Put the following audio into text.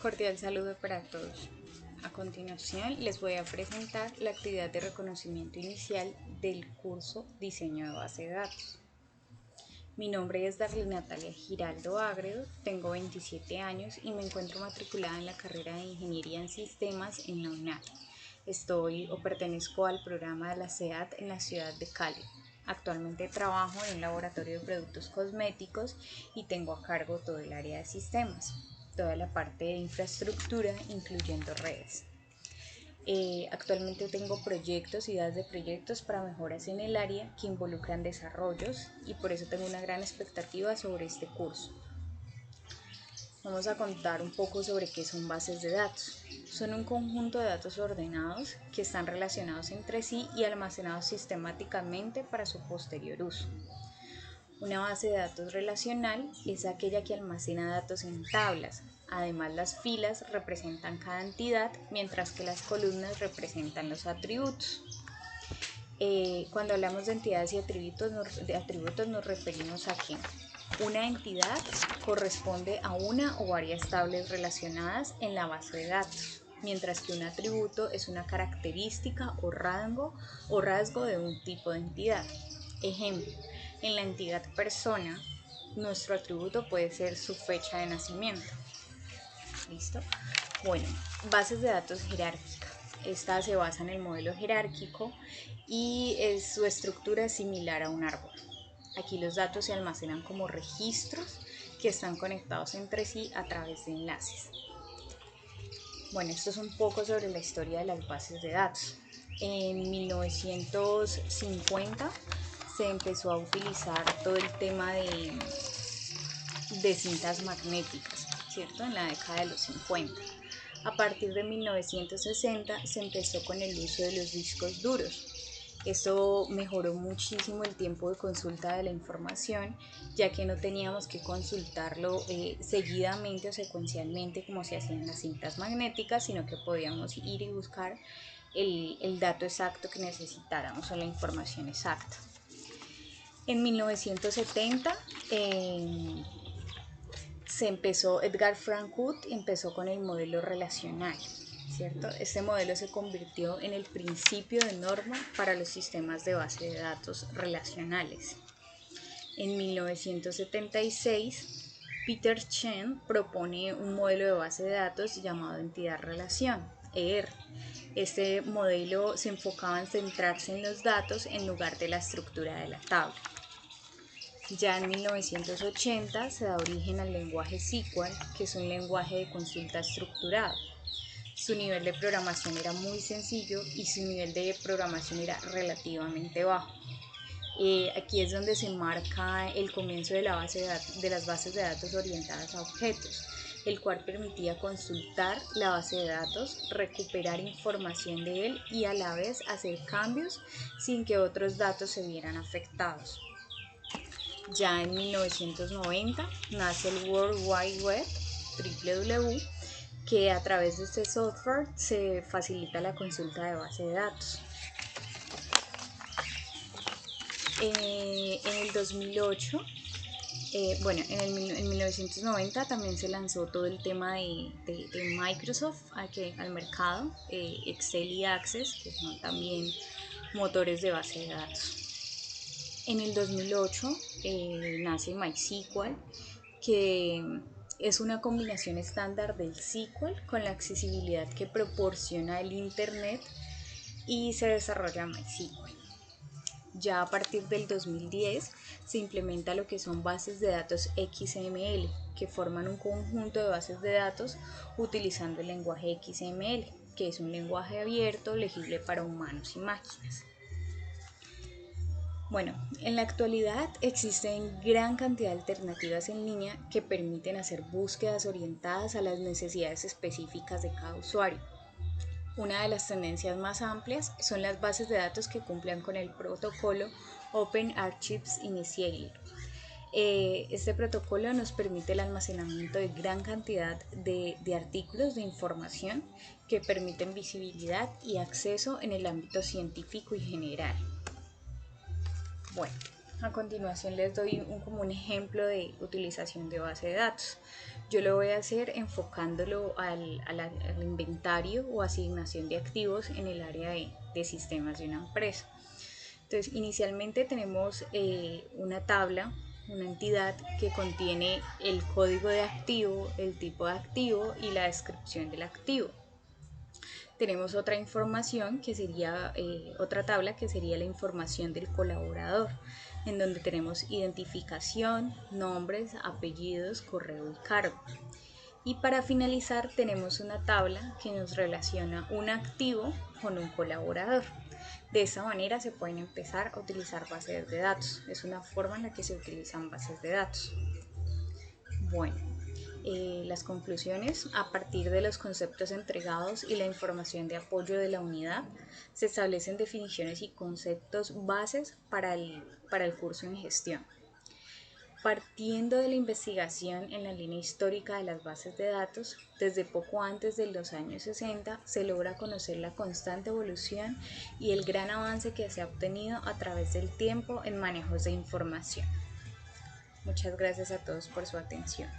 Cordial saludo para todos. A continuación les voy a presentar la actividad de reconocimiento inicial del curso Diseño de Base de Datos. Mi nombre es Darlene Natalia Giraldo Agredo, tengo 27 años y me encuentro matriculada en la carrera de Ingeniería en Sistemas en la UNAD. Pertenezco al programa de la SEAT en la ciudad de Cali. Actualmente trabajo en un laboratorio de productos cosméticos y tengo a cargo todo el área de sistemas, toda la parte de infraestructura, incluyendo redes. Actualmente tengo proyectos, ideas de proyectos para mejoras en el área que involucran desarrollos y por eso tengo una gran expectativa sobre este curso. Vamos a contar un poco sobre qué son bases de datos. Son un conjunto de datos ordenados que están relacionados entre sí y almacenados sistemáticamente para su posterior uso. Una base de datos relacional es aquella que almacena datos en tablas. Además, las filas representan cada entidad, mientras que las columnas representan los atributos. Cuando hablamos de entidades y atributos nos referimos a que una entidad corresponde a una o varias tablas relacionadas en la base de datos, mientras que un atributo es una característica o rasgo de un tipo de entidad. Ejemplo, en la entidad persona, nuestro atributo puede ser su fecha de nacimiento. ¿Listo? Bueno, bases de datos jerárquica. Esta se basa en el modelo jerárquico y su estructura es similar a un árbol. Aquí los datos se almacenan como registros que están conectados entre sí a través de enlaces. Bueno, esto es un poco sobre la historia de las bases de datos. En 1950 se empezó a utilizar todo el tema de cintas magnéticas, ¿cierto? En la década de los 50. A partir de 1960 se empezó con el uso de los discos duros. Esto mejoró muchísimo el tiempo de consulta de la información, ya que no teníamos que consultarlo seguidamente o secuencialmente como se hacía en las cintas magnéticas, sino que podíamos ir y buscar el dato exacto que necesitáramos o la información exacta. En 1970 Edgar Frank Wood empezó con el modelo relacional, ¿cierto? Este modelo se convirtió en el principio de norma para los sistemas de base de datos relacionales. En 1976, Peter Chen propone un modelo de base de datos llamado entidad-relación, ER. Este modelo se enfocaba en centrarse en los datos en lugar de la estructura de la tabla. Ya en 1980 se da origen al lenguaje SQL, que es un lenguaje de consulta estructurado. Su nivel de programación era muy sencillo y su nivel de programación era relativamente bajo. Aquí es donde se marca el comienzo de las bases de datos orientadas a objetos, el cual permitía consultar la base de datos, recuperar información de él y a la vez hacer cambios sin que otros datos se vieran afectados. Ya en 1990 nace el World Wide Web, WWW, que a través de este software se facilita la consulta de base de datos. En el 2008, en 1990 también se lanzó todo el tema de Microsoft al mercado, Excel y Access, que son también motores de base de datos. En el 2008 nace MySQL, que es una combinación estándar del SQL con la accesibilidad que proporciona el Internet y se desarrolla MySQL. Ya a partir del 2010 se implementa lo que son bases de datos XML, que forman un conjunto de bases de datos utilizando el lenguaje XML, que es un lenguaje abierto, legible para humanos y máquinas. Bueno, en la actualidad existen gran cantidad de alternativas en línea que permiten hacer búsquedas orientadas a las necesidades específicas de cada usuario. Una de las tendencias más amplias son las bases de datos que cumplan con el protocolo Open Archives Initiator. Este protocolo nos permite el almacenamiento de gran cantidad de artículos de información que permiten visibilidad y acceso en el ámbito científico y general. Bueno, a continuación les doy como un ejemplo de utilización de base de datos. Yo lo voy a hacer enfocándolo al inventario o asignación de activos en el área de sistemas de una empresa. Entonces, inicialmente tenemos una tabla, una entidad que contiene el código de activo, el tipo de activo y la descripción del activo. Tenemos otra información que sería otra tabla que sería la información del colaborador, en donde tenemos identificación, nombres, apellidos, correo y cargo. Y para finalizar tenemos una tabla que nos relaciona un activo con un colaborador. De esa manera se pueden empezar a utilizar bases de datos. Es una forma en la que se utilizan bases de datos. Bueno, las conclusiones: a partir de los conceptos entregados y la información de apoyo de la unidad, se establecen definiciones y conceptos bases para el curso en gestión. Partiendo de la investigación en la línea histórica de las bases de datos, desde poco antes de los años 60 se logra conocer la constante evolución y el gran avance que se ha obtenido a través del tiempo en manejos de información. Muchas gracias a todos por su atención.